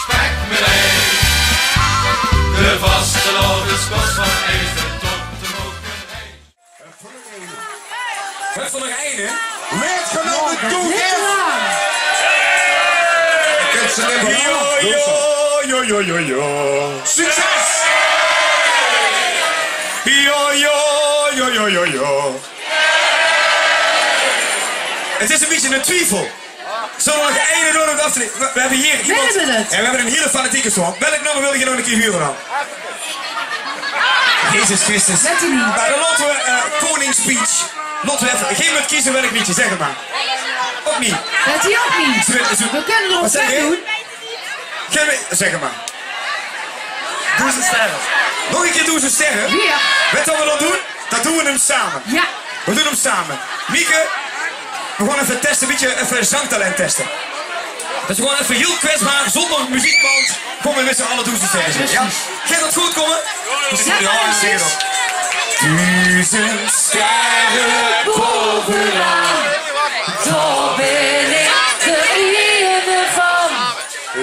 Spekmelee. De vastelovens van Ezen tot de mokerij. Heeft er nog één, hè? Metgenomen toegeven! Yo. Succes! Yo. Het is een beetje een twijfel. Zullen we nog één door het aftreden? We hebben hier iemand. We hebben het. En we hebben een hele fanatieke song. Welk nummer wil je nog een keer huren dan? Jezus Christus. Zet hij niet. Nou, dan laten we Koning Speech. Laten we even. Geen met kiezen welk liedje, zeg het maar. Ook niet. Zet hij ook niet. We kunnen er Wat op zeg weg je? doen. Zeg het maar. Doe ze sterren. Nog een keer doen ze sterren. Weer. Weet je wat we dan doen? Dan doen we hem samen. Ja. We doen hem samen. Mieke, we gaan even testen, een beetje even zangtalent testen. Dus we gaan even heel kwetsbaar, zonder muziekband, komen we met z'n allen doen ze sterren. Ja? Gaat dat goed komen? Ja, zeker nog. 1000 sterren bovenaan, Daar ben ik de ene van.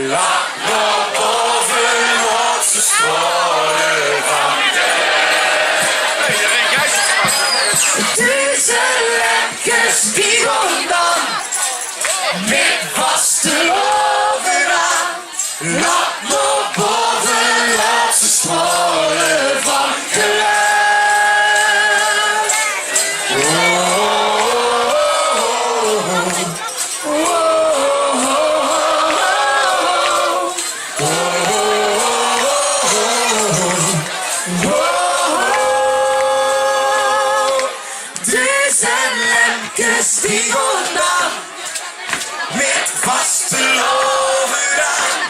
laat nog bovenop ze stralen van. Duizend lampjes die gaan dan. Met vasteloven aan. Laat nog bovenop ze stralen van geluk. Duizend lampjes die gaan dan. Met vasteloven aan.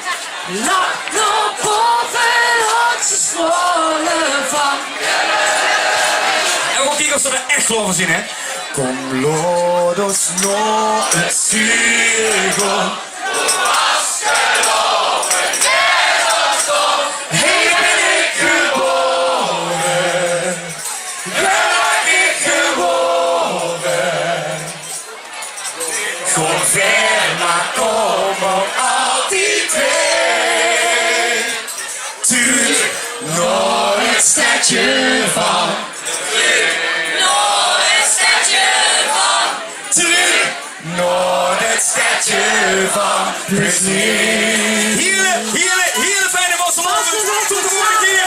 Laat nog bovenop ze stralen van. En we gaan kijken of ze er echt geloven zien, hè? Kom, laat ons nog eens zien. Hier ben ik geboren. Hier ben ik geboren. Kom ver, maar kom ook altijd weer. Terug naar het stadje van. Terug naar het stadje van plezier. Hele fijne wasselovens. Tot de volgende keer.